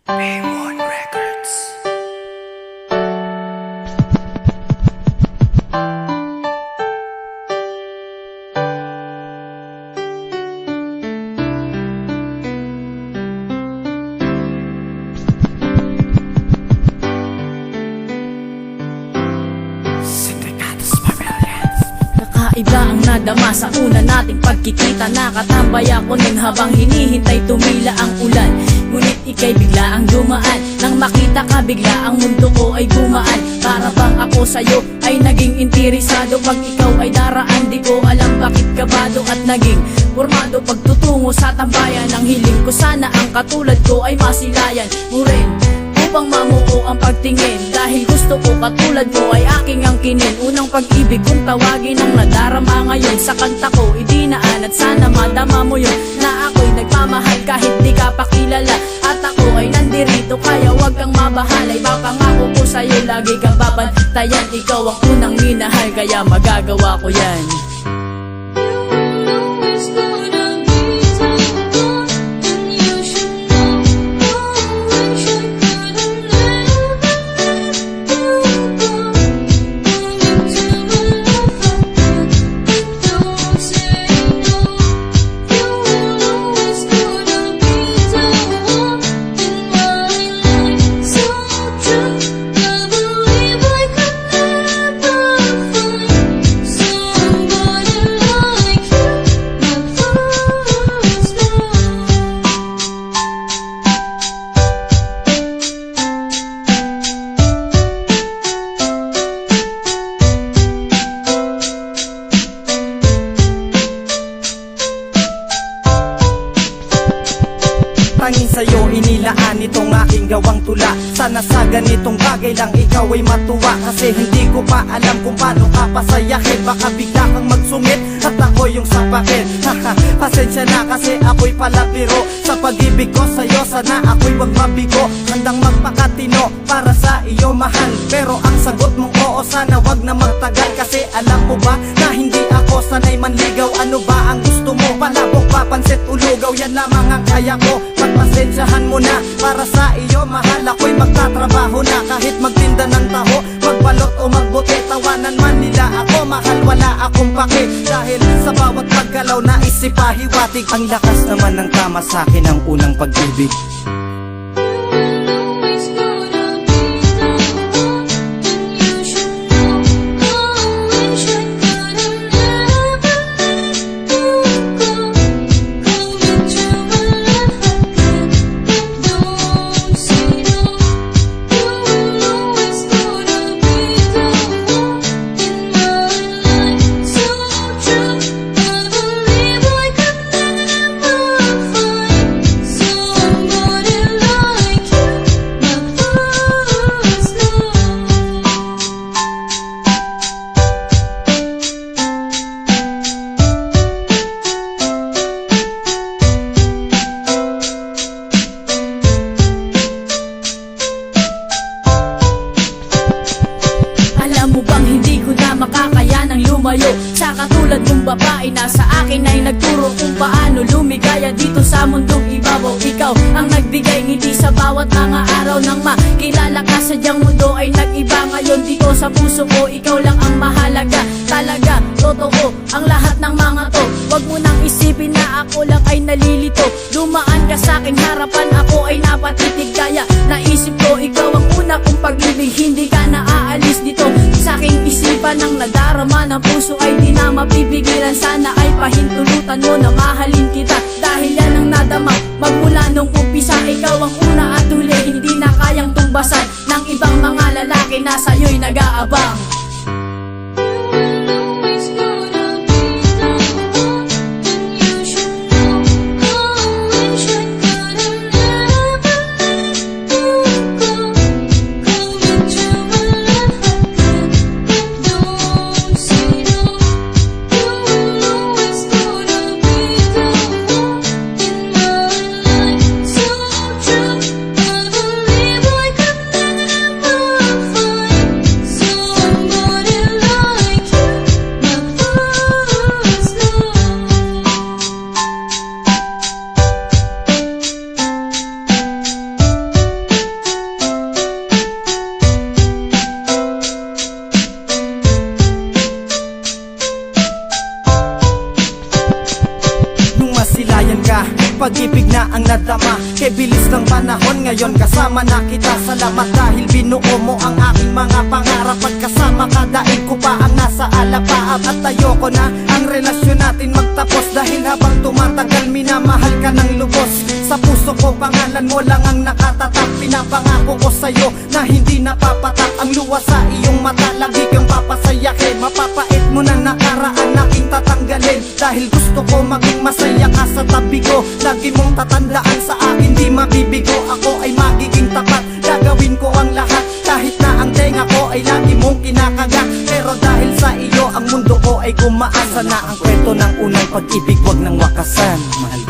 P1 Records. Sindicatos Pavilions. Kakaiba ang nadama sa una nating pagkikita. Nakatambay ako nun habang hinihintay tumila ang ulan. Ngunit ika'y bigla ang dumaan. Nang makita ka bigla ang mundo ko ay gumaan. Para bang ako sa'yo ay naging interesado. Pag ikaw ay daraan di ko alam bakit kabado at naging formado. Pagtutungo sa tambayan ang hiling ko sana ang katulad ko ay masilayan mo rin upang mamuo ang pagtingin. Dahil gusto ko katulad mo ay aking angkinin. Unang pag-ibig kung tawagin ang nadarama ngayon. Sa kanta ko idinaan at sana madama mo yun na ako'y nagmamahal kahit di ka pakilala. At ako ay nandirito kaya wag kang mabahala. Ipapangako ko sa'yo lagi kang babantayan. Ikaw ang unang minahal kaya magagawa ko yan. Tanging sa'yo inilaan itong aking gawang tula. Sana sa ganitong bagay lang ikaw ay matuwa. Kasi hindi ko pa alam kung paano ka pasayahin. Baka bigla kang magsungit at ako yung sapakin. Haha, pasensya na kasi ako'y palabiro. Sa pag-ibig ko sa'yo sana ako'y wag mabigo. Handang magpakatino para sa iyo mahal. Pero ang sagot mong oo sana wag na magtagal. Kasi alam mo ba na hindi ako sanay manligaw. Ano ba ang gusto mo? Palabok, papansit, ulugaw, yan lamang ang kaya ko. Pagpasensyahan mo na para sa iyo mahal. Ako'y magtatrabaho na kahit magtinda ng taho. Magbalot o magbuti, tawanan man nila ako. Mahal wala akong pake. Dahil sa bawat paggalaw na isipahiwatig. Ang lakas naman ng tama sa'kin ang unang pag-ibig. Sa katulad mong babae na sa akin ay nagturo kung paano lumigaya dito sa mundong ibabaw. Ikaw ang nagbigay ngiti sa bawat mga araw nang makilala ka. Sadyang mundo ay nag-iba ngayon dito sa puso ko. Ikaw lang ang mahalaga, talaga, totoo ang lahat ng mga to. Wag mo nang isipin na ako lang ay nalilito. Dumaan ka sa aking harapan, ako ay napatitig. Kaya naisip ko ikaw ang una kong pag-ibig. Hindi ka na aalis dito sa aking isipan. Ang nadarama ng puso ay di na mapipigilan. Sana ay pahintulutan mo na mahalin kita. Dahil yan ang nadama magmula nung umpisa. Ikaw ang una at huli, hindi na kayang tumbasan ng ibang mga lalaki na sa'yo'y nag-aabang. Somebody panahon ngayon kasama na kita. Salamat dahil binuo mo ang aking mga pangarap. Pagkasama ka daig ko pa ang nasa alapaap. At ayoko na ang relasyon natin magtapos, dahil habang tumatagal minamahal ka ng lubos. Sa puso ko pangalan mo lang ang nakatatak. Pinapangako ko sa'yo na hindi napapatak ang luha sa iyong mata. Lagi kang papasayakin, mapapait mo na nakaraan aking tatanggalin. Dahil gusto ko maging masaya ka sa tabi ko. Lagi mong tatandaan sa akin di mabibigo. Ako ay magiging tapat, gagawin ko ang lahat. Kahit na ang tenga ko ay lagi mong kinakagat. Pero dahil sa iyo ang mundo ko ay kumaasa na. Ang kwento ng unang pag-ibig wag nang wakasan. Mahal